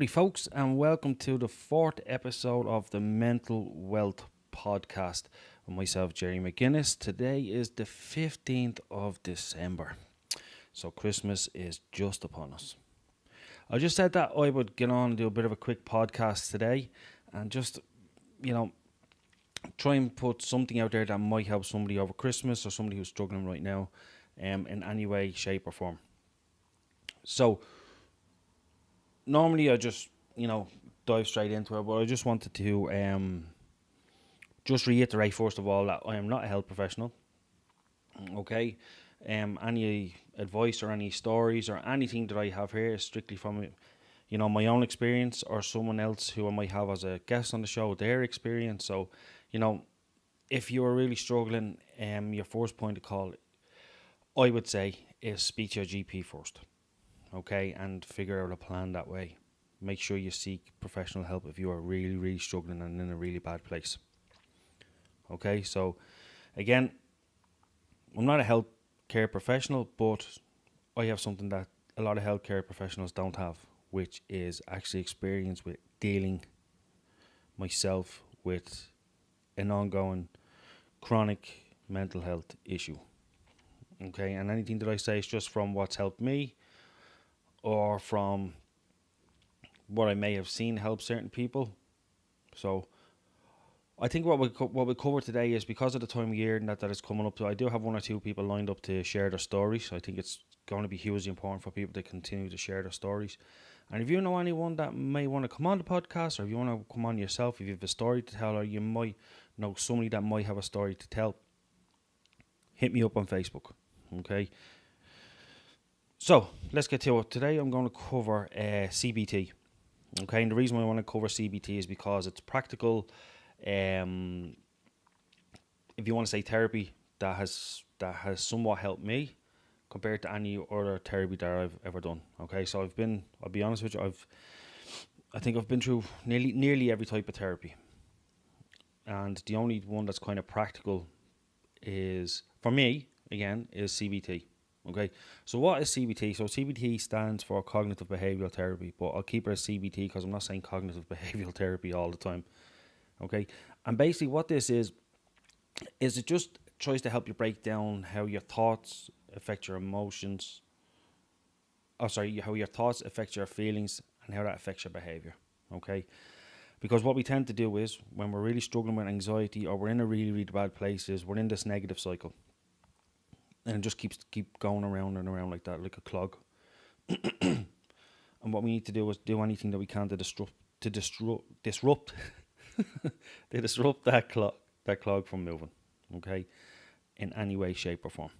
Howdy, folks, and welcome to the fourth episode of the Mental Wealth Podcast with myself, Jerry McGuinness. Today is the 15th of December, so Christmas is just upon us. I just said that I would get on and do a bit of a quick podcast today and just, try and put something out there that might help somebody over Christmas or somebody who's struggling right now in any way, shape, or form. So, normally I just, dive straight into it, but I just wanted to just reiterate first of all that I am not a health professional. Okay, any advice or any stories or anything that I have here is strictly from, my own experience or someone else who I might have as a guest on the show, their experience. So, if you are really struggling, your first point of call, I would say, is speak to your GP first. Okay, and figure out a plan that way. Make sure you seek professional help if you are really, really struggling and in a really bad place. Okay, so again, I'm not a healthcare professional, but I have something that a lot of healthcare professionals don't have, which is actually experience with dealing myself with an ongoing chronic mental health issue. Okay, and anything that I say is just from what's helped me or from what I may have seen help certain people. So I think what we cover today is, because of the time of year and that is coming up, I do have one or two people lined up to share their stories. I think it's going to be hugely important for people to continue to share their stories. And if you know anyone that may want to come on the podcast, or if you want to come on yourself, if you have a story to tell, or you might know somebody that might have a story to tell, hit me up on Facebook. Okay. So let's get to it. Today I'm going to cover CBT. Okay, and the reason why I want to cover CBT is because it's practical. If you want to say therapy that has somewhat helped me compared to any other therapy that I've ever done. Okay, so I'll be honest with you, I think I've been through nearly every type of therapy, and the only one that's kind of practical is, for me, again, is CBT. Okay, so what is CBT? So CBT stands for Cognitive Behavioural Therapy, but I'll keep it as CBT because I'm not saying Cognitive Behavioural Therapy all the time. Okay, and basically what this is it just tries to help you break down how your thoughts affect your emotions. How your thoughts affect your feelings and how that affects your behaviour. Okay, because what we tend to do is, when we're really struggling with anxiety or we're in a really, really bad place, is we're in this negative cycle. And it just keep going around and around like that, like a clog. And what we need to do is do anything that we can to disrupt that clog from moving. Okay, in any way, shape, or form.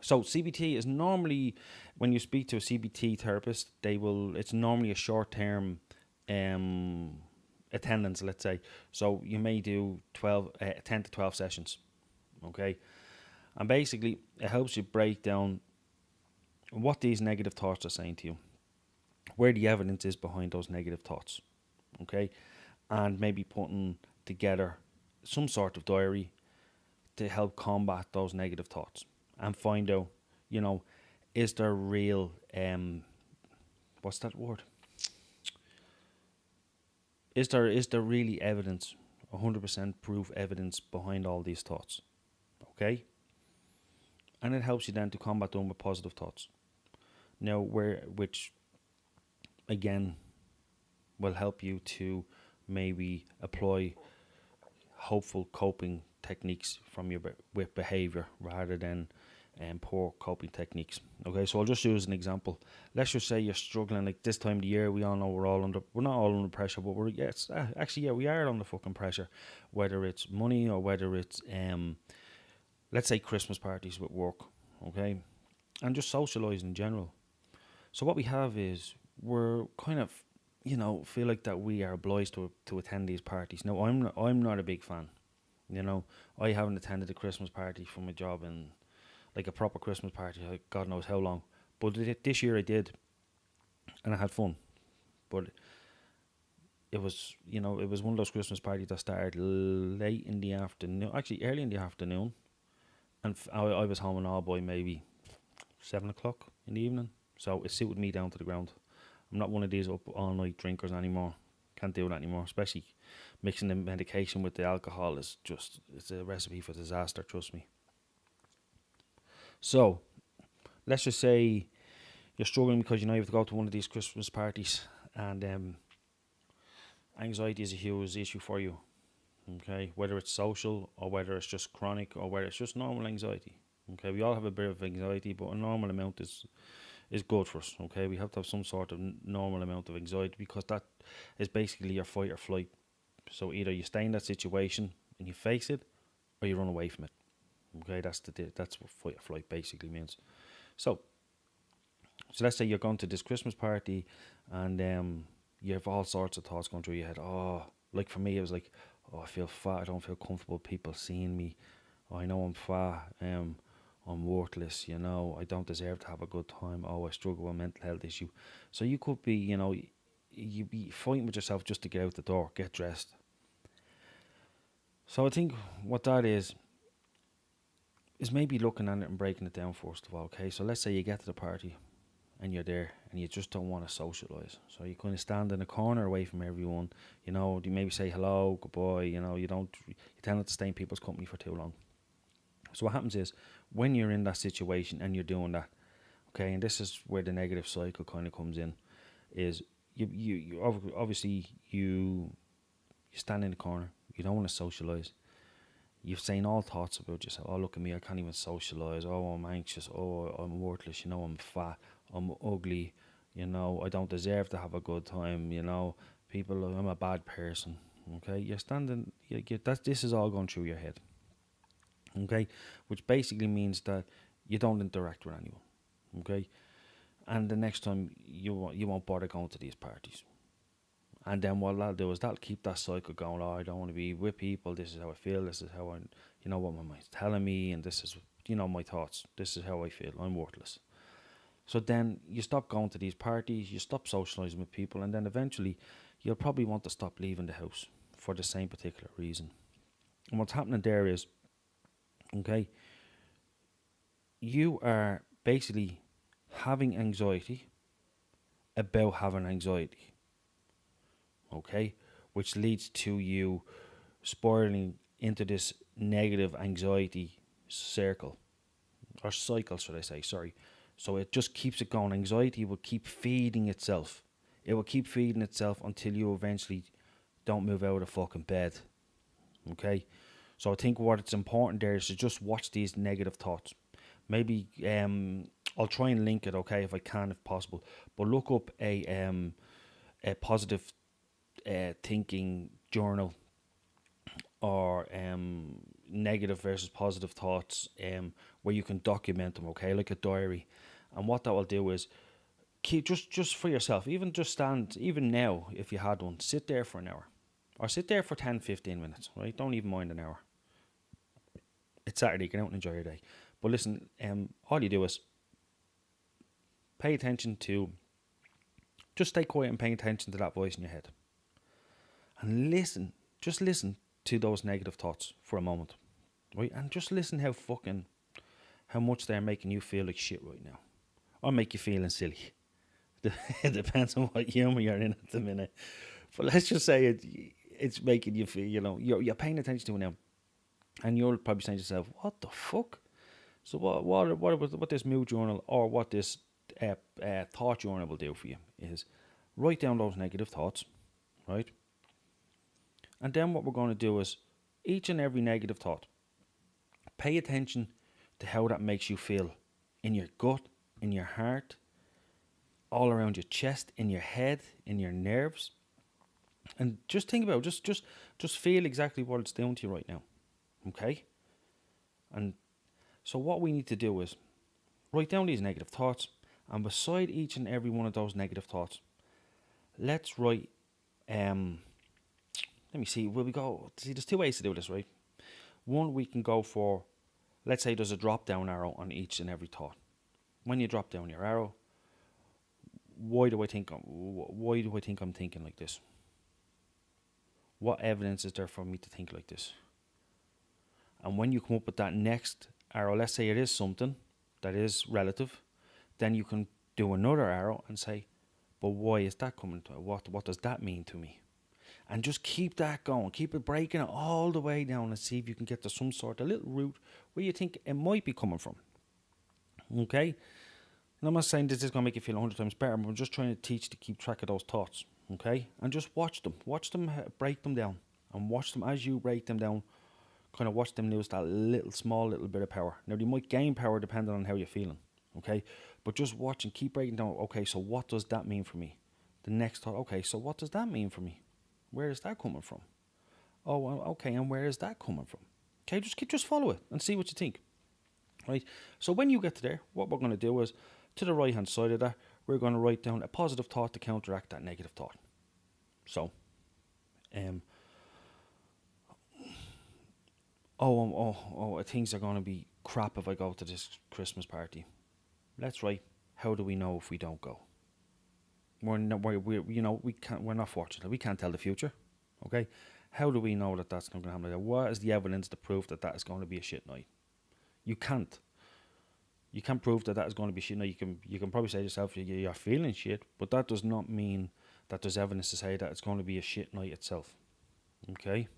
So CBT is normally, when you speak to a CBT therapist, it's normally a short-term attendance, let's say. So you may do 10 to 12 sessions. Okay. And basically, it helps you break down what these negative thoughts are saying to you, where the evidence is behind those negative thoughts, okay? And maybe putting together some sort of diary to help combat those negative thoughts and find out, is there real, what's that word? Is there really evidence, 100% proof evidence behind all these thoughts, okay? And it helps you then to combat them with positive thoughts. Now, which again will help you to maybe apply hopeful coping techniques from with behavior rather than poor coping techniques. Okay, so I'll just use an example. Let's just say you're struggling, like this time of the year. We all know we're not all under pressure, but we are under fucking pressure. Whether it's money or whether it's let's say Christmas parties with work, okay, and just socialise in general. So what we have is, we're kind of, feel like that we are obliged to attend these parties. Now, I'm not a big fan. I haven't attended a Christmas party for my job in, like, a proper Christmas party, like God knows how long. But this year I did, and I had fun. But it was one of those Christmas parties that started late in the afternoon, actually early in the afternoon. And I was home and all by maybe 7 o'clock in the evening. So it suited me down to the ground. I'm not one of these up all night drinkers anymore. Can't do that anymore, especially mixing the medication with the alcohol is just, it's a recipe for disaster, trust me. So, let's just say you're struggling because you know you have to go to one of these Christmas parties and anxiety is a huge issue for you. Okay, whether it's social or whether it's just chronic or whether it's just normal anxiety. Okay, we all have a bit of anxiety, but a normal amount is good for us. Okay, we have to have some sort of normal amount of anxiety because that is basically your fight or flight. So either you stay in that situation and you face it, or you run away from it. Okay, that's what fight or flight basically means. So let's say you're going to this Christmas party, and you have all sorts of thoughts going through your head. Oh, like for me, it was like, oh, I feel fat. I don't feel comfortable. People seeing me. Oh, I know I'm fat. I'm worthless. You know, I don't deserve to have a good time. Oh, I struggle with a mental health issue. So you could be, you know, you be fighting with yourself just to get out the door, get dressed. So I think what that is maybe looking at it and breaking it down first of all. Okay, so let's say you get to the party and you're there and you just don't want to socialise. So you kind of stand in a corner away from everyone. You know, you maybe say hello, goodbye. You know, you tend not to stay in people's company for too long. So what happens is when you're in that situation and you're doing that, okay, and this is where the negative cycle kind of comes in, is you obviously you stand in the corner. You don't want to socialise. You're saying all thoughts about yourself. Oh, look at me, I can't even socialise. Oh, I'm anxious. Oh, I'm worthless. You know, I'm fat. I'm ugly. You know, I don't deserve to have a good time. You know, people, I'm a bad person. Okay, you're standing. This is all going through your head. Okay, which basically means that you don't interact with anyone. Okay, and the next time you won't bother going to these parties. And then what that'll do is that'll keep that cycle going. Oh, I don't want to be with people. This is how I feel. This is how what my mind's telling me. And this is, my thoughts. This is how I feel. I'm worthless. So then you stop going to these parties. You stop socializing with people. And then eventually you'll probably want to stop leaving the house for the same particular reason. And what's happening there is, okay, you are basically having anxiety about having anxiety. Okay, which leads to you spiraling into this negative anxiety circle, or cycle, should I say, sorry. So it just keeps it going. Anxiety will keep feeding itself. It will keep feeding itself until you eventually don't move out of fucking bed. Okay, so I think what it's important there is to just watch these negative thoughts. Maybe I'll try and link it, okay, if I can, if possible. But look up a positive thinking journal, or negative versus positive thoughts, where you can document them, okay, like a diary. And what that will do is keep just for yourself, even just stand, even now, if you had one, sit there for an hour, or sit there for 10-15 minutes, right? Don't even mind an hour. It's Saturday, get out and enjoy your day. But listen, all you do is pay attention to, just stay quiet and pay attention to that voice in your head. And listen, just listen to those negative thoughts for a moment, right? And just listen how much they're making you feel like shit right now, or make you feeling silly. It depends on what humor you're in at the minute. But let's just say it's making you feel, you're paying attention to it now, and you're probably saying to yourself, "What the fuck?" So what this mood journal, or what this thought journal will do for you is write down those negative thoughts, right? And then what we're going to do is each and every negative thought, pay attention to how that makes you feel in your gut, in your heart, all around your chest, in your head, in your nerves. And just think about it, just feel exactly what it's doing to you right now. Okay? And so what we need to do is write down these negative thoughts, and beside each and every one of those negative thoughts, let's write let me see, will we go, see, there's two ways to do this, right? One, we can go for, let's say there's a drop down arrow on each and every thought. When you drop down your arrow, why do I think I'm thinking like this? What evidence is there for me to think like this? And when you come up with that next arrow, let's say it is something that is relative, then you can do another arrow and say, but why is that coming to? What does that mean to me? And just keep that going. Keep it breaking it all the way down and see if you can get to some sort of little root where you think it might be coming from. Okay? And I'm not saying this is going to make you feel 100 times better, but I'm just trying to teach to keep track of those thoughts. Okay? And just watch them. Watch them break them down. And watch them as you break them down. Kind of watch them lose that small little bit of power. Now, they might gain power depending on how you're feeling. Okay? But just watch and keep breaking down. Okay, so what does that mean for me? The next thought, okay, so what does that mean for me? Where is that coming from? Oh, well, okay, and where is that coming from? Okay, just follow it and see what you think. Right? So when you get to there, what we're going to do is, to the right-hand side of that, we're going to write down a positive thought to counteract that negative thought. So, things are going to be crap if I go to this Christmas party. Let's write, how do we know if we don't go? We're not fortunate. We can't tell the future. Okay, how do we know that that's not going to happen? What is the evidence to prove that that is going to be a shit night? You can't. You can't prove that is going to be shit night. You can probably say to yourself you're feeling shit, but that does not mean that there's evidence to say that it's going to be a shit night itself. Okay.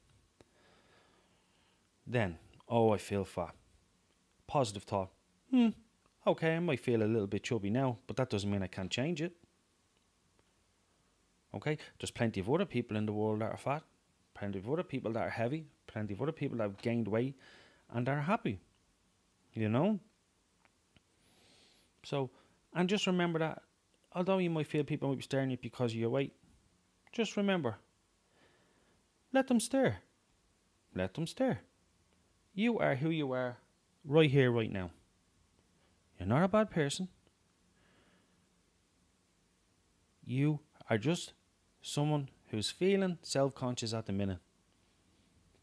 Then, I feel fat. Positive thought. Okay, I might feel a little bit chubby now, but that doesn't mean I can't change it. Okay, there's plenty of other people in the world that are fat, plenty of other people that are heavy, plenty of other people that have gained weight and are happy, So, and just remember that, although you might feel people might be staring at you because of your weight, just remember, let them stare. Let them stare. You are who you are right here, right now. You're not a bad person. You are just someone who's feeling self-conscious at the minute.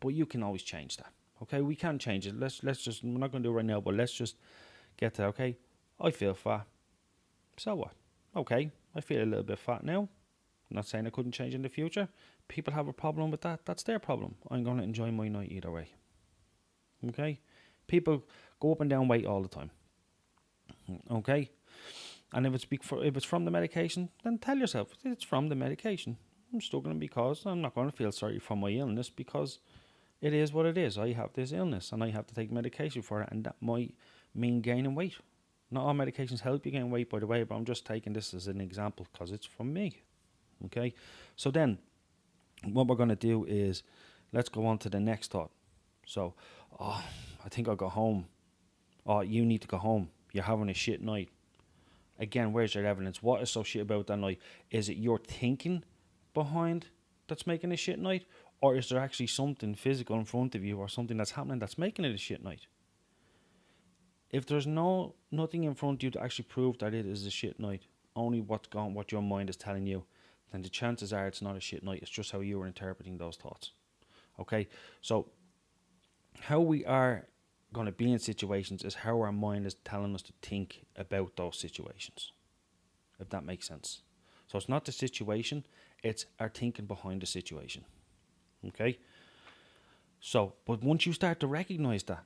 But you can always change that. Okay, we can change it. Let's just, we're not going to do it right now, but let's just get to that. Okay, I feel fat. So what? Okay, I feel a little bit fat now. I'm not saying I couldn't change in the future. People have a problem with that. That's their problem. I'm going to enjoy my night either way. Okay? People go up and down weight all the time. Okay? And if it's from the medication, then tell yourself it's from the medication. I'm struggling because I'm not going to feel sorry for my illness, because it is what it is. I have this illness and I have to take medication for it, and that might mean gaining weight. Not all medications help you gain weight, by the way, but I'm just taking this as an example because it's from me. Okay? So then, what we're going to do is, let's go on to the next thought. So, I think I'll go home. You need to go home. You're having a shit night. Again, where's your evidence? What is so shit about that night? Is it your thinking behind that's making a shit night? Or is there actually something physical in front of you, or something that's happening that's making it a shit night? If there's nothing in front of you to actually prove that it is a shit night, only what your mind is telling you, then the chances are it's not a shit night. It's just how you are interpreting those thoughts. Okay? So, how we are going to be in situations is how our mind is telling us to think about those situations, if that makes sense. So it's not the situation, it's our thinking behind the situation. Okay? So, but once you start to recognize that,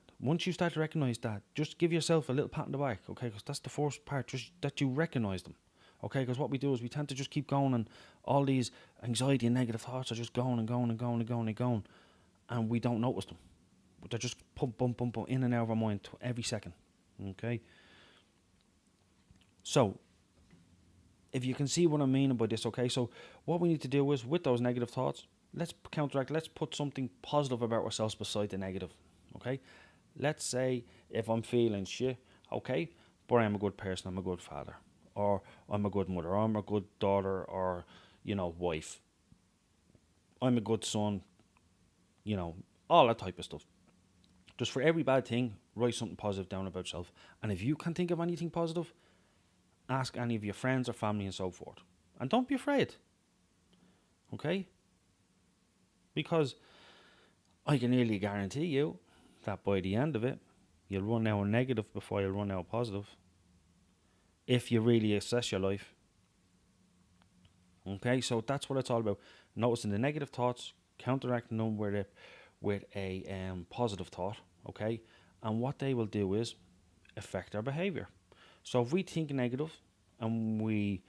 just give yourself a little pat on the back, okay? Because that's the first part, just that you recognize them. Okay? Because what we do is we tend to just keep going, and all these anxiety and negative thoughts are just going and going and going and going and going, and we don't notice them. But they're just pump in and out of our mind every second. Okay? So, if you can see what I mean by this, okay? So, what we need to do is, with those negative thoughts, let's counteract, let's put something positive about ourselves beside the negative. Okay? Let's say, if I'm feeling shit, okay, but I'm a good person, I'm a good father, or I'm a good mother, or I'm a good daughter, or, wife. I'm a good son, all that type of stuff. Just for every bad thing, write something positive down about yourself. And if you can't think of anything positive, ask any of your friends or family and so forth. And don't be afraid. Okay? Because I can nearly guarantee you that by the end of it, you'll run out of negative before you'll run out of positive. If you really assess your life. Okay? So that's what it's all about. Noticing the negative thoughts, counteracting them with a positive thought, okay? And what they will do is affect our behaviour. So if we think negative and we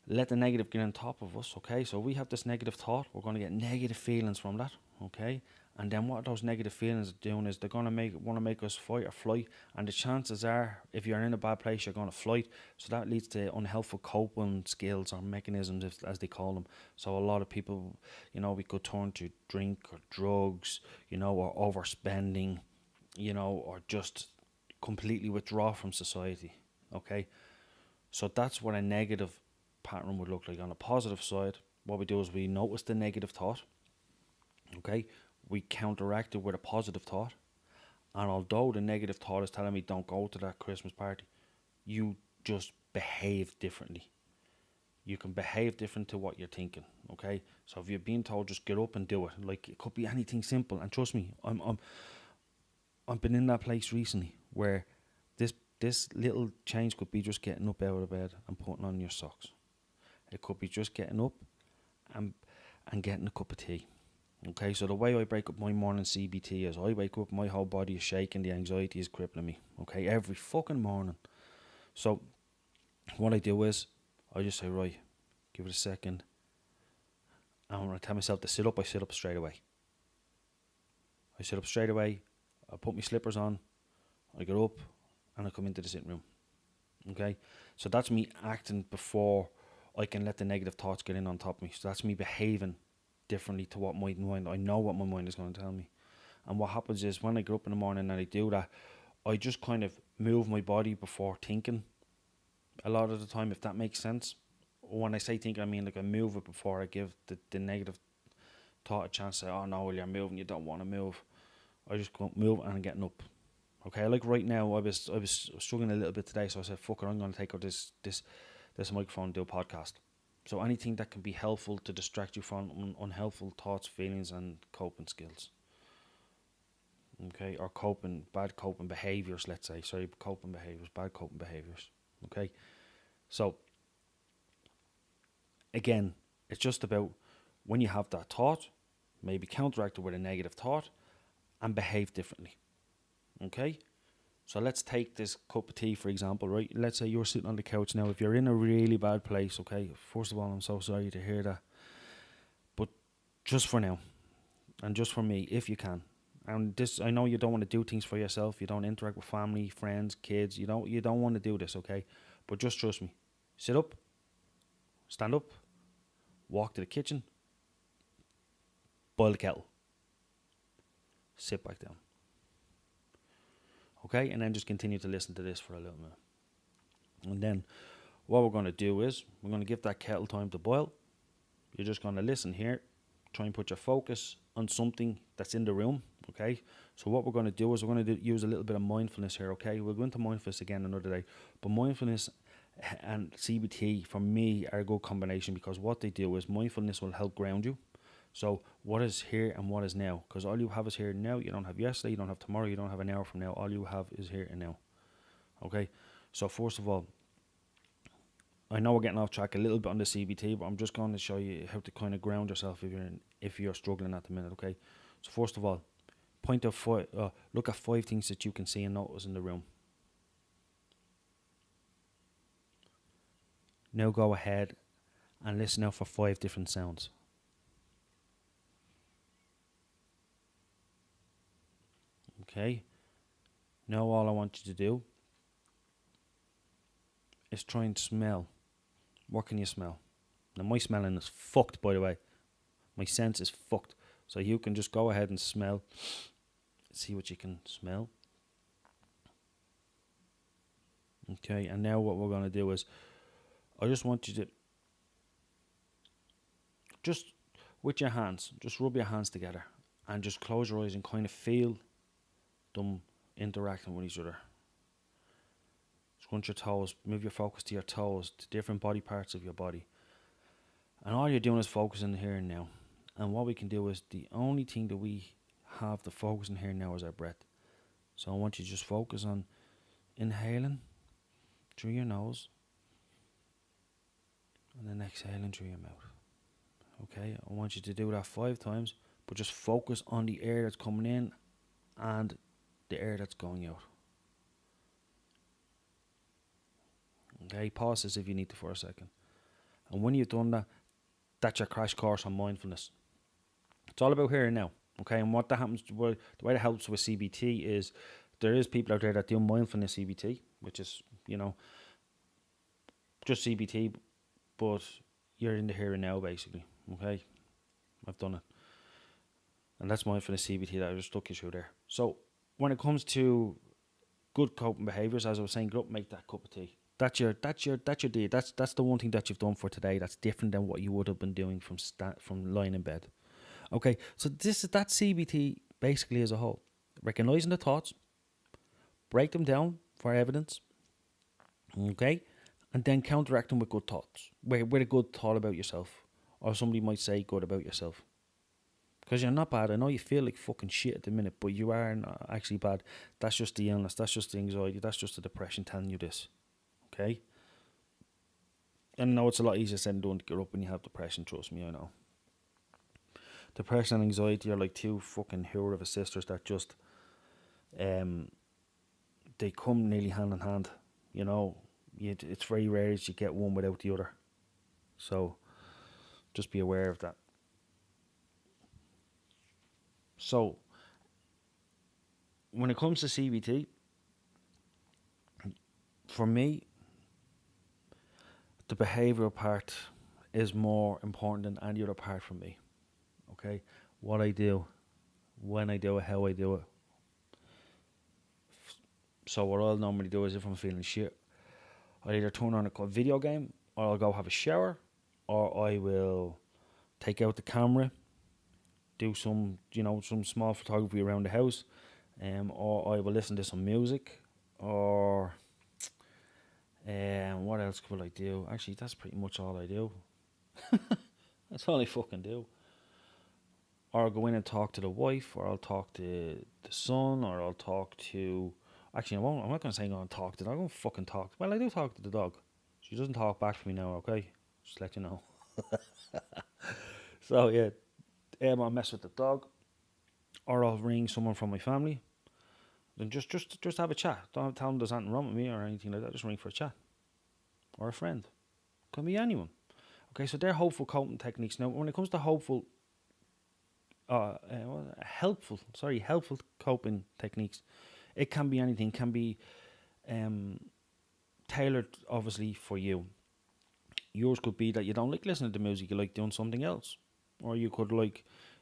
let the negative get on top of us, okay? So we have this negative thought, we're going to get negative feelings from that, okay? And then what those negative feelings are doing is they're going to want to make us fight or flight. And the chances are, if you're in a bad place, you're going to flight. So that leads to unhelpful coping skills or mechanisms, as they call them. So a lot of people, we could turn to drink or drugs, or overspending, or just completely withdraw from society, okay? So that's what a negative pattern would look like. On the positive side, what we do is we notice the negative thought, okay? We counteract it with a positive thought. And although the negative thought is telling me don't go to that Christmas party, you just behave differently. You can behave different to what you're thinking, okay? So if you're being told just get up and do it, like it could be anything simple. And trust me, I've been in that place recently where this little change could be just getting up out of bed and putting on your socks. It could be just getting up and getting a cup of tea. Okay, so the way I break up my morning CBT is I wake up, my whole body is shaking, the anxiety is crippling me. Okay, every fucking morning. So what I do is I just say, right, give it a second. And when I tell myself to sit up, I sit up straight away. I sit up straight away. I put my slippers on. I get up and I come into the sitting room. Okay, so that's me acting before I can let the negative thoughts get in on top of me. So that's me behaving differently to what my mind, I know what my mind is going to tell me. And what happens is when I get up in the morning and I do that, I just kind of move my body before thinking a lot of the time, if that makes sense. When I say thinking, I mean like I move it before I give the negative thought a chance to say, oh no, well, you're moving, you don't want to move. I just go move and I'm getting up. Okay, like right now I was struggling a little bit today, so I said, fuck it, I'm going to take out this microphone and do a podcast. So anything that can be helpful to distract you from unhelpful thoughts, feelings, and coping skills. Okay, or bad coping behaviours, let's say. Sorry, bad coping behaviours. Okay, so again, it's just about when you have that thought, maybe counteract it with a negative thought and behave differently. Okay, so let's take this cup of tea, for example, right? Let's say you're sitting on the couch now. If you're in a really bad place, okay, first of all, I'm so sorry to hear that. But just for now, and just for me, if you can, and this, I know you don't want to do things for yourself. You don't interact with family, friends, kids. You don't want to do this, okay? But just trust me. Sit up, stand up, walk to the kitchen, boil the kettle, sit back down. Okay, and then just continue to listen to this for a little bit. And then what we're going to do is we're going to give that kettle time to boil. You're just going to listen here. Try and put your focus on something that's in the room. Okay, so what we're going to do is we're going to use a little bit of mindfulness here. Okay, we'll go into mindfulness again another day. But mindfulness and CBT for me are a good combination, because what they do is mindfulness will help ground you. So what is here and what is now? Because all you have is here and now. You don't have yesterday, you don't have tomorrow, you don't have an hour from now. All you have is here and now. Okay, so first of all, I know we're getting off track a little bit on the CBT, but I'm just going to show you how to kind of ground yourself if you're struggling at the minute. Okay, so first of all, look at 5 things that you can see and notice in the room. Now go ahead and listen out for 5 different sounds. Okay, now all I want you to do is try and smell. What can you smell? Now my smelling is fucked, by the way. My sense is fucked. So you can just go ahead and smell. See what you can smell. Okay, and now what we're going to do is I just want you to just with your hands, just rub your hands together and just close your eyes and kind of feel them interacting with each other. Scrunch your toes, move your focus to your toes, to different body parts of your body. And all you're doing is focusing here and now. And what we can do is the only thing that we have to focus on here and now is our breath. So I want you to just focus on inhaling through your nose and then exhaling through your mouth. Okay, I want you to do that 5 times, but just focus on the air that's coming in and the air that's going out. Okay, pause this if you need to for a second. And when you've done that, that's your crash course on mindfulness. It's all about here and now. Okay, and what that happens, the way that helps with CBT is there is people out there that do mindfulness CBT, which is, just CBT, but you're in the here and now basically. Okay, I've done it. And that's mindfulness CBT that I just took you through there. So when it comes to good coping behaviours, as I was saying, get up, make that cup of tea. That's your day. That's the one thing that you've done for today. That's different than what you would have been doing from lying in bed. Okay, so that's CBT basically as a whole. Recognizing the thoughts, break them down for evidence. Okay, and then counteract them with good thoughts. With a good thought about yourself, or somebody might say good about yourself. Because you're not bad. I know you feel like fucking shit at the minute, but you are not actually bad. That's just the illness. That's just the anxiety. That's just the depression telling you this. Okay? And I know it's a lot easier said than done to get up when you have depression. Trust me, I know. Depression and anxiety are like two fucking whore of a sisters that just, they come nearly hand in hand. It's very rare that you get one without the other. So, just be aware of that. So, when it comes to CBT, for me, the behavioural part is more important than any other part for me. Okay? What I do, when I do it, how I do it. So what I'll normally do is if I'm feeling shit, I'll either turn on a video game, or I'll go have a shower, or I will take out the camera, do some small photography around the house, or I will listen to some music, or what else will I do? Actually, that's pretty much all I do. That's all I fucking do. Or I'll go in and talk to the wife, or I'll talk to the son, or I'll talk to... Actually, I'm not going to say I'm going to talk to the dog. I'm going to fucking talk. Well, I do talk to the dog. She doesn't talk back to me now, okay? Just let you know. So, yeah. I'll mess with the dog, or I'll ring someone from my family, then just have a chat. Don't tell them there's anything wrong with me or anything like that. Just ring for a chat, or a friend. Can be anyone. Okay, so they're hopeful coping techniques. Now, when it comes to helpful coping techniques, it can be anything. Can be tailored, obviously, for you. Yours could be that you don't like listening to music, you like doing something else. Or you could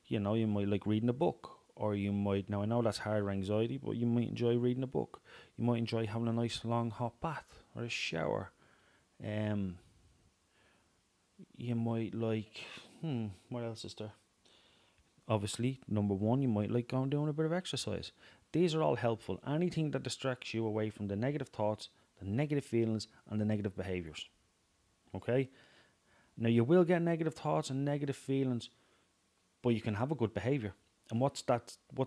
you might like reading a book. Or you might, now I know that's hard anxiety, but you might enjoy reading a book. You might enjoy having a nice long hot bath or a shower. You might like, what else is there? Obviously, number one, you might like going doing a bit of exercise. These are all helpful. Anything that distracts you away from the negative thoughts, the negative feelings, and the negative behaviours. Okay? Now, you will get negative thoughts and negative feelings, but you can have a good behaviour. And what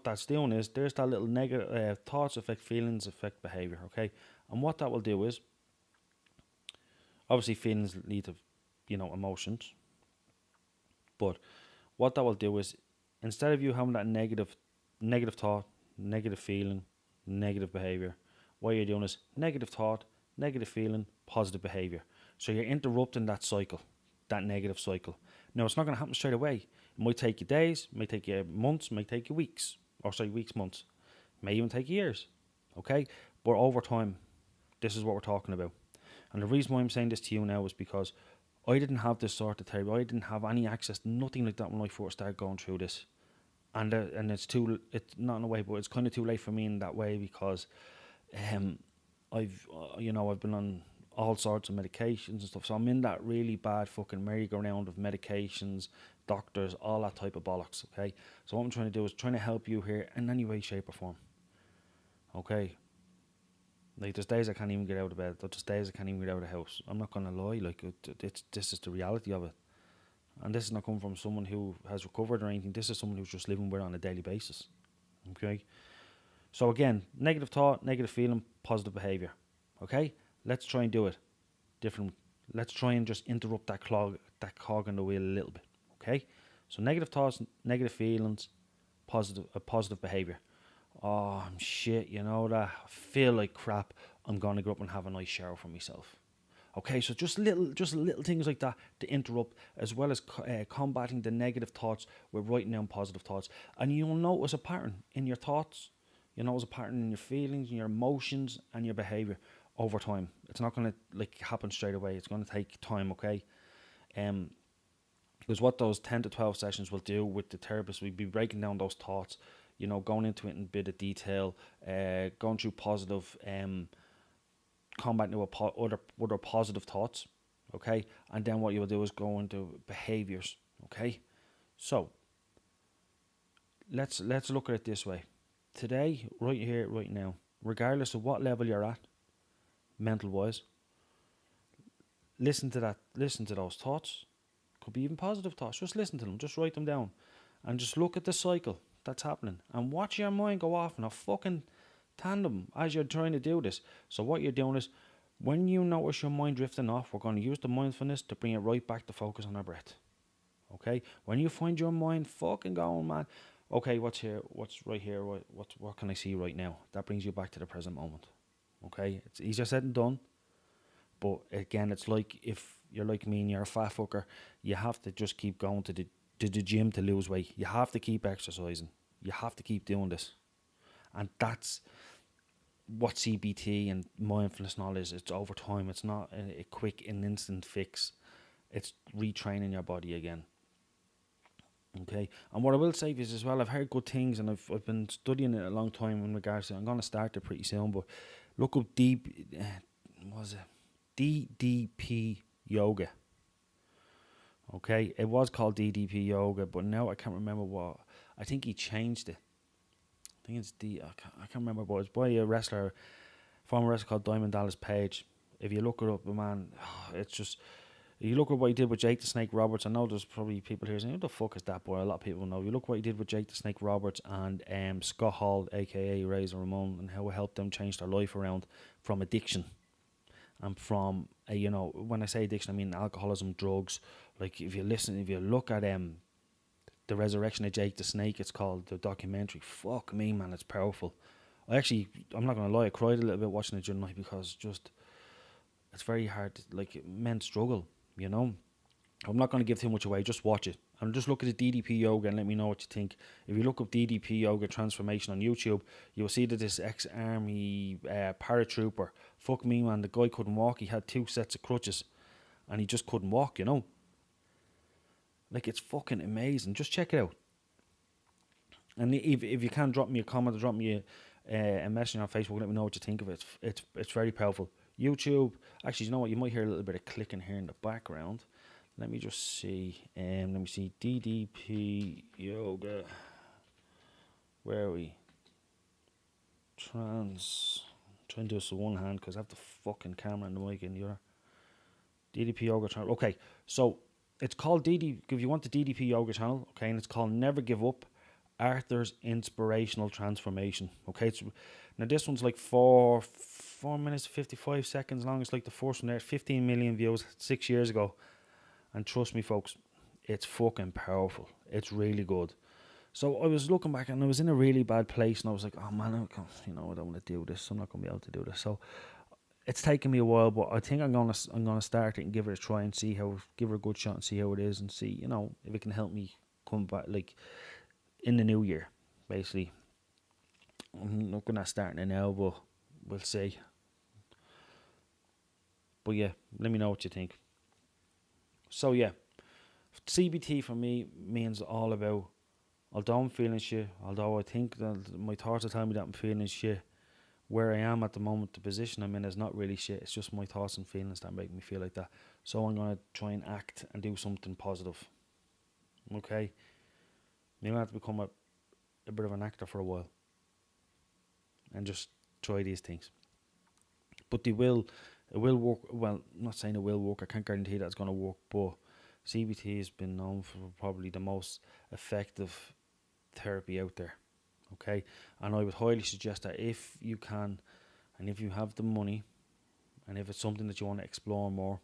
that's doing is, there's that little negative thoughts affect feelings, affect behaviour, okay? And what that will do is, obviously feelings lead to, emotions. But what that will do is, instead of you having that negative thought, negative feeling, negative behaviour, what you're doing is negative thought, negative feeling, positive behaviour. So you're interrupting that cycle. That negative cycle. Now, it's not going to happen straight away. It might take you days, might take you months, might take you weeks. Weeks, months. May even take years. Okay? But over time, this is what we're talking about. And the reason why I'm saying this to you now is because I didn't have this sort of therapy. I didn't have any access, nothing like that when I first started going through this. And it's not in a way, but it's kind of too late for me in that way, because I've been on all sorts of medications and stuff. So I'm in that really bad fucking merry-go-round of medications, doctors, all that type of bollocks, okay? So what I'm trying to do is trying to help you here in any way, shape or form, okay? Like, there's days I can't even get out of bed. There's days I can't even get out of the house. I'm not going to lie. Like, this is the reality of it. And this is not coming from someone who has recovered or anything. This is someone who's just living with it on a daily basis, okay? So again, negative thought, negative feeling, positive behaviour, okay? Let's try and do it different. Let's try and just interrupt that cog in the wheel a little bit, okay? So negative thoughts, negative feelings, positive behaviour. Oh, I'm shit, that. I feel like crap. I'm going to go up and have a nice shower for myself. Okay, so just little things like that to interrupt, as well as combating the negative thoughts with writing down positive thoughts. And you'll notice a pattern in your thoughts. You'll notice a pattern in your feelings, in your emotions, and your behavior over time. It's not going to happen straight away. It's going to take time. Okay, because what those 10 to 12 sessions will do with the therapist, we'll be breaking down those thoughts. Going into it in a bit of detail, going through positive. Combating with other positive thoughts, okay, and then what you will do is go into behaviors, okay. So let's look at it this way. Today, right here, right now, regardless of what level you're at, mental wise, listen to those thoughts. Could be even positive thoughts. Just listen to them. Just write them down, and just look at the cycle that's happening, and watch your mind go off in a fucking tandem as you're trying to do this. So what you're doing is, when you notice your mind drifting off, we're going to use the mindfulness to bring it right back to focus on our breath. Okay? When you find your mind fucking going, man, okay, what's here? What's right here? What can I see right now? That brings you back to the present moment. Okay? It's easier said than done. But again, it's like if you're like me and you're a fat fucker, you have to just keep going to the gym to lose weight. You have to keep exercising. You have to keep doing this. And that's what CBT and mindfulness and all is. It's over time. It's not a quick and instant fix. It's retraining your body again. Okay, and what I will say is as well, I've heard good things, and I've been studying it a long time in regards to it. I'm going to start it pretty soon, but look up DDP yoga. Okay, it was called DDP yoga, but now I can't remember what. I think he changed it. I think it's I can't remember, but it's by a former wrestler called Diamond Dallas Page. If you look it up, man, it's just, you look at what he did with Jake the Snake Roberts. I know there's probably people here saying, who the fuck is that boy? A lot of people know. You look what he did with Jake the Snake Roberts and Scott Hall, aka Razor Ramon, and how it helped them change their life around from addiction. And from, when I say addiction, I mean alcoholism, drugs. Like, if you look at The Resurrection of Jake the Snake, it's called, the documentary. Fuck me, man, it's powerful. I'm not going to lie, I cried a little bit watching it during the night, because just, it's very hard. Like, men struggle, I'm not going to give too much away, just watch it. And just look at the DDP yoga and let me know what you think. If you look up DDP yoga transformation on YouTube, you'll see that this ex-army paratrooper, fuck me, man, the guy couldn't walk. He had 2 sets of crutches and he just couldn't walk, Like, it's fucking amazing. Just check it out. And if you can, drop me a comment or drop me a message on Facebook, let me know what you think of it. It's very powerful. YouTube, actually, you know what? You might hear a little bit of clicking here in the background. Let me just see. Let me see. DDP yoga. Where are we? I'm trying to do this with one hand because I have the fucking camera and the mic in the other. DDP yoga channel. Okay, so it's called if you want the DDP yoga channel, okay, and it's called Never Give Up, Arthur's Inspirational Transformation. Okay, now this one's like 4 minutes 55 seconds long. It's like the first one there, 15 million views 6 years ago. And trust me, folks, it's fucking powerful. It's really good. So I was looking back and I was in a really bad place, and I was like, oh man, I don't want to do this. I'm not going to be able to do this. So it's taken me a while, but I think I'm gonna start it and give it a try and give it a good shot and see how it is, and see, if it can help me come back, like, in the new year, basically. I'm not gonna start it now, but we'll see. But yeah, let me know what you think. So yeah, CBT for me means all about, although I'm feeling shit, although I think that my thoughts are telling me that I'm feeling shit, where I am at the moment, the position I'm in is not really shit. It's just my thoughts and feelings that make me feel like that. So I'm going to try and act and do something positive. Okay? You're going to have to become a bit of an actor for a while. And just try these things. But it will work. Well, I'm not saying it will work. I can't guarantee that it's going to work. But CBT has been known for probably the most effective therapy out there. Okay, and I would highly suggest that if you can, and if you have the money, and if it's something that you want to explore more,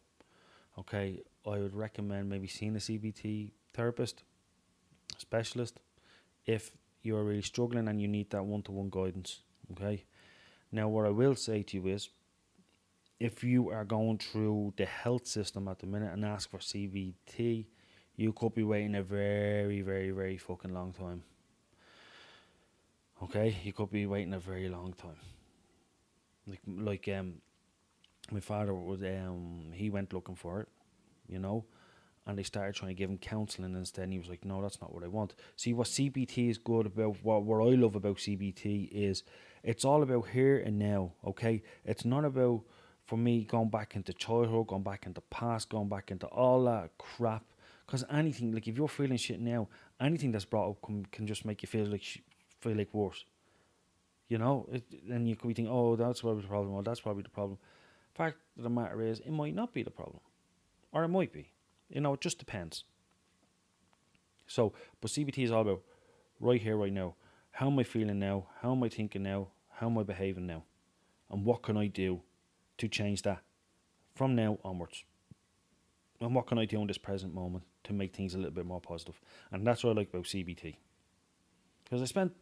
okay, I would recommend maybe seeing a CBT therapist, specialist, if you're really struggling and you need that one-to-one guidance. Okay, now what I will say to you is, if you are going through the health system at the minute and ask for CBT, you could be waiting a very, very, very fucking long time. Okay, you could be waiting a very long time. Like my father was he went looking for it, you know, and they started trying to give him counselling instead. And he was like, "No, that's not what I want." See, what CBT is good about, what I love about CBT is, it's all about here and now. Okay, it's not about, for me, going back into childhood, going back into past, going back into all that crap. Because anything, like if you're feeling shit now, anything that's brought up can just make you feel like worse. You know, then you could be thinking, "Oh, that's probably the problem. Well, that's probably the problem." Fact of the matter is, it might not be the problem, or it might be. You know, it just depends. So, but CBT is all about right here, right now. How am I feeling now? How am I thinking now? How am I behaving now? And what can I do to change that from now onwards? And what can I do in this present moment to make things a little bit more positive? And that's what I like about CBT. Because I spent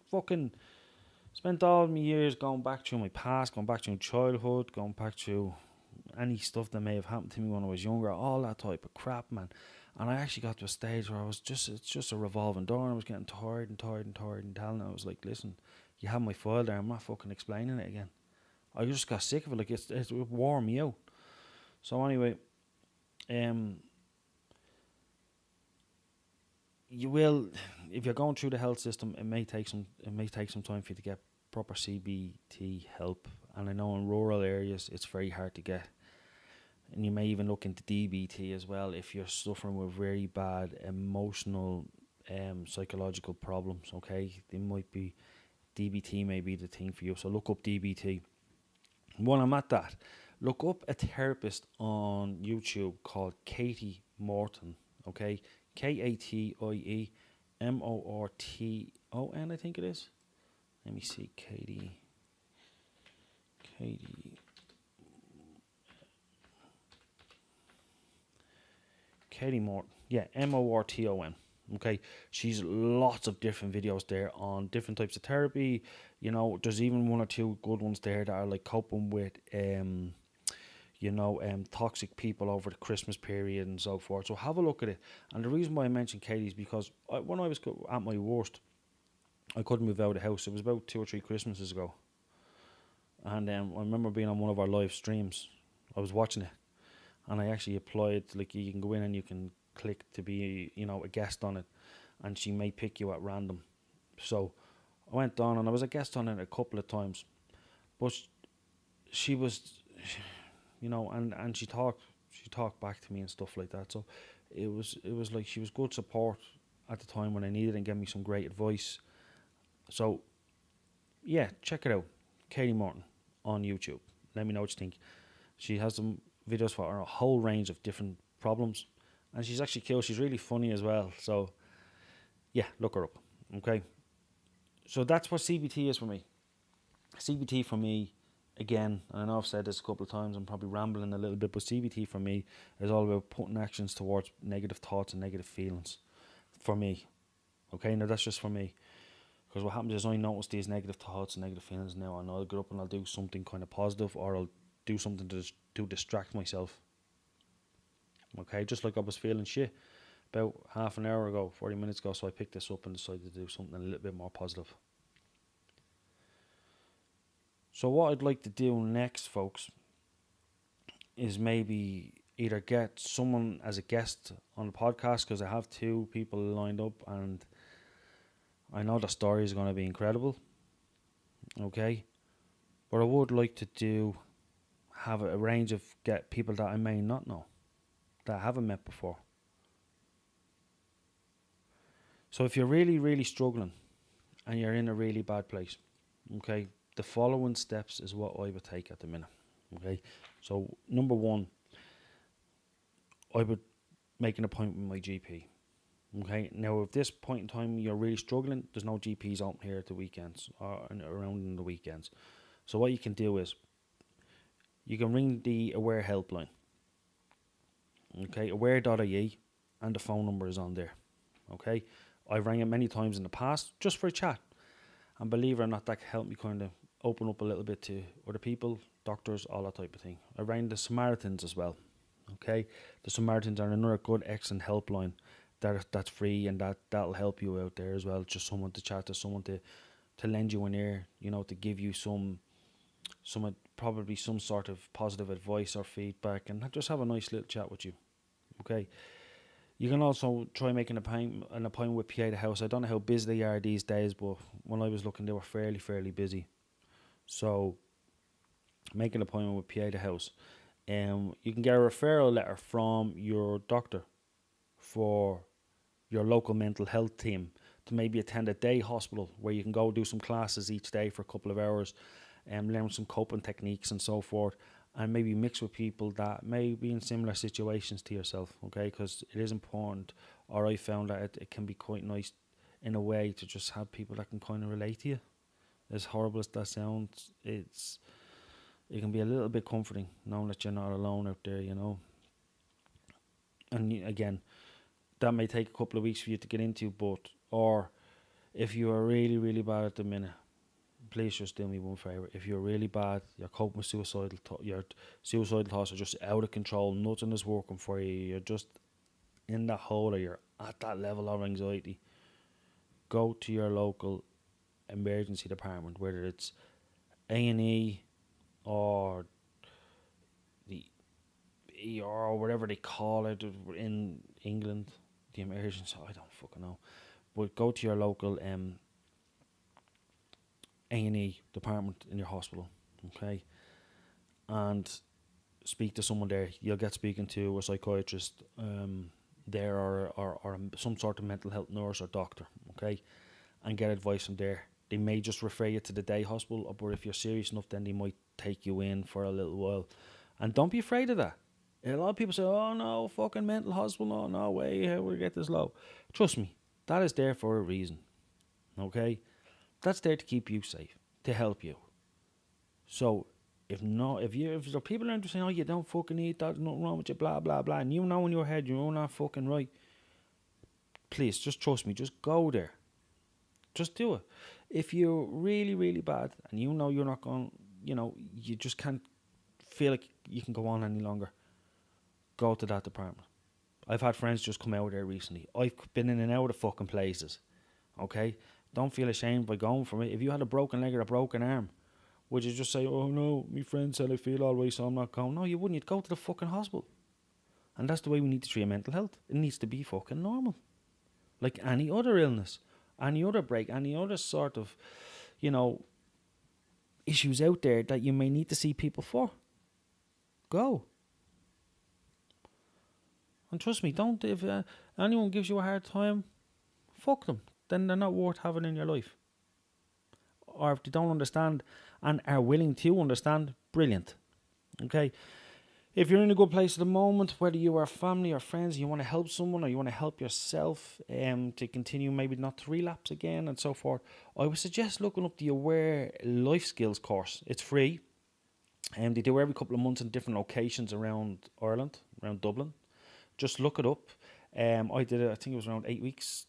all my years going back through my past, going back through childhood, going back through any stuff that may have happened to me when I was younger, all that type of crap, man. And I actually got to a stage where it's just a revolving door, and I was getting tired and telling her, I was like, listen, you have my file there, I'm not fucking explaining it again. I just got sick of it, like it wore me out. So anyway, you will, if you're going through the health system, it may take some time for you to get proper CBT help. And I know in rural areas it's very hard to get. And you may even look into DBT as well if you're suffering with very bad emotional, psychological problems. Okay, DBT may be the thing for you. So look up DBT. While I'm at that, look up a therapist on YouTube called Katie Morton. Okay, KATIE MORTON, I think it is. Let me see, Katie Morton. Yeah, MORTON. Okay, she's lots of different videos there on different types of therapy. You know, there's even one or two good ones there that are like coping with toxic people over the Christmas period and so forth. So have a look at it. And the reason why I mentioned Katie is because when I was at my worst, I couldn't move out of the house. It was about 2 or 3 Christmases ago. And I remember being on one of our live streams. I was watching it. And I actually applied, like you can go in and you can click to be, a guest on it. And she may pick you at random. So I went on and I was a guest on it a couple of times. But she was, and she talked back to me and stuff like that. So it was like she was good support at the time when I needed and gave me some great advice. So yeah, check it out, Katie Morton on YouTube. Let me know what you think. She has some videos for a whole range of different problems, and she's actually cool. She's really funny as well. So yeah, look her up. Okay, so that's what CBT is for me. CBT for me, again, and I know I've said this a couple of times, I'm probably rambling a little bit, but CBT for me is all about putting actions towards negative thoughts and negative feelings for me. Okay, now that's just for me. Because what happens is I notice these negative thoughts and negative feelings now, and I'll get up and I'll do something kind of positive, or I'll do something to distract myself. Okay, just like I was feeling shit about half an hour ago, 40 minutes ago, so I picked this up and decided to do something a little bit more positive. So what I'd like to do next, folks, is maybe either get someone as a guest on the podcast, because I have 2 people lined up and I know the story is going to be incredible. Okay, but I would like to have a range of get people that I may not know, that I haven't met before. So if you're really, really struggling and you're in a really bad place, okay, the following steps is what I would take at the minute. Okay, so number 1, I would make an appointment with my GP. Okay, now at this point in time you're really struggling, there's no GPs open here at the weekends or around in the weekends. So what you can do is you can ring the Aware helpline. Okay, aware.ie, and the phone number is on there. Okay, I've rang it many times in the past just for a chat, and believe it or not, that helped me kind of open up a little bit to other people doctors, all that type of thing. I rang the Samaritans as well. Okay, the Samaritans are another good, excellent helpline that's free, and that'll help you out there as well. Just someone to chat to, someone to lend you an ear, to give you some probably some sort of positive advice or feedback, and just have a nice little chat with you. Okay. You can also try making an appointment with PA the house. I don't know how busy they are these days, but when I was looking, they were fairly busy. So make an appointment with PA the house. You can get a referral letter from your doctor for your local mental health team to maybe attend a day hospital where you can go do some classes each day for a couple of hours and learn some coping techniques and so forth, and maybe mix with people that may be in similar situations to yourself, okay? Because it is important, or I found that it can be quite nice in a way to just have people that can kind of relate to you. As horrible as that sounds, it can be a little bit comforting knowing that you're not alone out there, And again, that may take a couple of weeks for you to get into, or if you are really, really bad at the minute, please just do me one favour. If you're really bad, you're coping with your suicidal thoughts are just out of control, nothing is working for you, you're just in that hole, or you're at that level of anxiety, go to your local emergency department, whether it's A&E or the ER or whatever they call it in England, the emergency, I don't fucking know, but go to your local A&E department in your hospital, okay, and speak to someone there. You'll get speaking to a psychiatrist there, or some sort of mental health nurse or doctor, okay, and get advice from there. They may just refer you to the day hospital, but if you're serious enough, then they might take you in for a little while. And don't be afraid of that. A lot of people say, oh no, fucking mental hospital, no way, how will we get this low? Trust me, that is there for a reason, okay? That's there to keep you safe, to help you. So if the people are saying, oh, you don't fucking need that, there's nothing wrong with you, blah blah blah, and you know in your head you're not fucking right, please just trust me, just go there, just do it. If you're really, really bad and you're not going, you just can't feel like you can go on any longer, go to that department. I've had friends just come out there recently. I've been in and out of fucking places, okay? Don't feel ashamed by going for it. If you had a broken leg or a broken arm, would you just say, oh no, my friend said I feel all right, so I'm not going? No, you wouldn't. You'd go to the fucking hospital. And that's the way we need to treat mental health. It needs to be fucking normal. Like any other illness, any other break, any other sort of, issues out there that you may need to see people for. Go. And trust me, don't, if anyone gives you a hard time, fuck them. Then they're not worth having in your life. Or if they don't understand and are willing to understand, brilliant. Okay? If you're in a good place at the moment, whether you are family or friends, you want to help someone or you want to help yourself to continue maybe not to relapse again and so forth, I would suggest looking up the Aware Life Skills course. It's free. They do every couple of months in different locations around Ireland, around Dublin. Just look it up. I did it, I think it was around 8 weeks,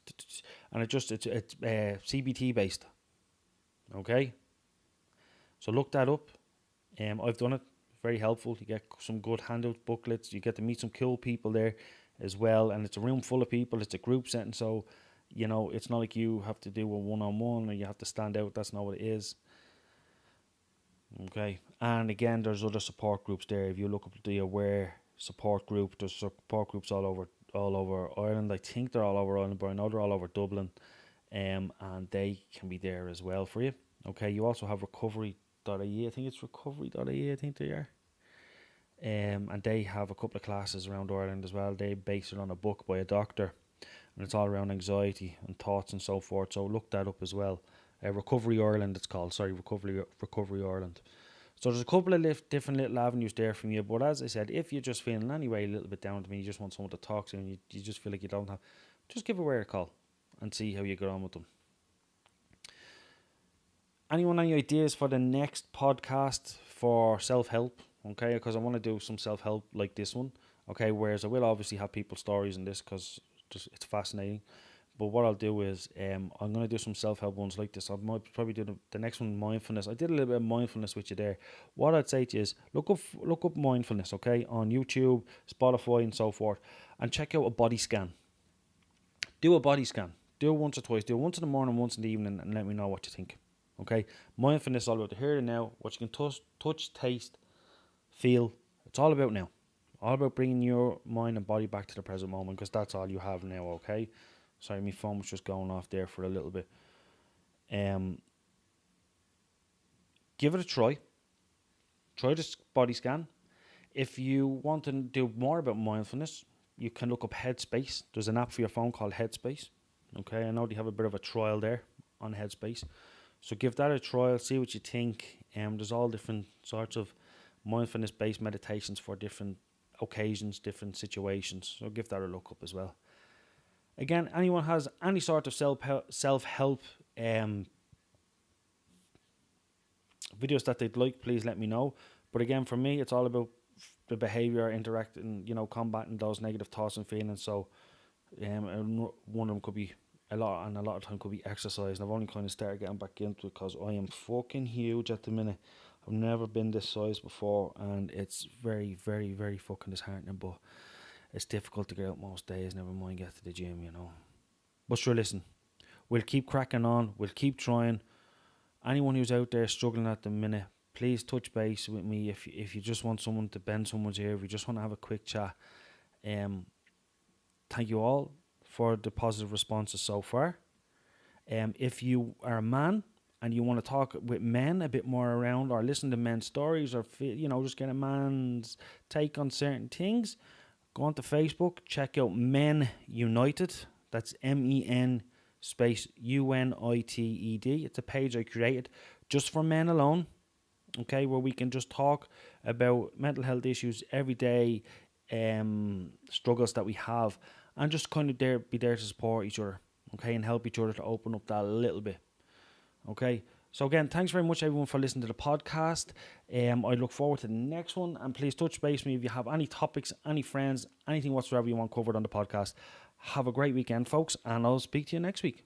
and it's CBT based. Okay, so look that up. I've done it. Very helpful. You get some good handout booklets. You get to meet some cool people there as well, and it's a room full of people. It's a group setting, so it's not like you have to do a one-on-one or you have to stand out. That's not what it is. Okay, and again, there's other support groups there. If you look up the Aware support group, there's support groups all over Ireland. I think they're all over Ireland, but I know they're all over Dublin, and they can be there as well for you. Okay, you also have recovery.ie. I think it's recovery.ie. I think they are. And they have a couple of classes around Ireland as well. They base it on a book by a doctor, and it's all around anxiety and thoughts and so forth. So look that up as well. Recovery Ireland, it's called. Sorry, Recovery Ireland. So there's a couple of different little avenues there from you. But as I said, if you're just feeling anyway a little bit down to me, you just want someone to talk to, and you just feel like you don't have, just give Aware a call and see how you get on with them. Anyone any ideas for the next podcast for self-help? Okay, because I want to do some self-help like this one. Okay, whereas I will obviously have people's stories in this because it's fascinating. But what I'll do is I'm going to do some self-help ones like this. I might probably do the next one, mindfulness. I did a little bit of mindfulness with you there. What I'd say to you is look up mindfulness, okay, on YouTube, Spotify, and so forth, and check out a body scan. Do a body scan. Do it once or twice. Do it once in the morning, once in the evening, and let me know what you think. Okay, mindfulness is all about the here and now, what you can touch, taste, feel. It's all about now. All about bringing your mind and body back to the present moment, because that's all you have now. Okay. Sorry, my phone was just going off there for a little bit. Give it a try. Try this body scan. If you want to do more about mindfulness, you can look up Headspace. There's an app for your phone called Headspace. Okay, I know they have a bit of a trial there on Headspace. So give that a trial, see what you think. There's all different sorts of mindfulness-based meditations for different occasions, different situations. So give that a look up as well. Again, anyone has any sort of self-help videos that they'd like, please let me know. But again, for me, it's all about the behaviour, interacting, combating those negative thoughts and feelings. So and one of them could be a lot of time could be exercise. And I've only kind of started getting back into it because I am fucking huge at the minute. I've never been this size before, and it's very, very, very fucking disheartening, but it's difficult to get out most days, never mind get to the gym, But sure, listen, we'll keep cracking on, we'll keep trying. Anyone who's out there struggling at the minute, please touch base with me if you just want someone to bend someone's ear, if you just want to have a quick chat. Thank you all for the positive responses so far. If you are a man and you want to talk with men a bit more around, or listen to men's stories, or just get a man's take on certain things, go on to Facebook, check out Men United. That's MEN space UNITED. It's a page I created just for men alone, okay, where we can just talk about mental health issues, everyday struggles that we have, and just kind of be there to support each other, okay, and help each other to open up that a little bit, okay. So again, thanks very much everyone for listening to the podcast. I look forward to the next one, and please touch base with me if you have any topics, any friends, anything whatsoever you want covered on the podcast. Have a great weekend, folks, and I'll speak to you next week.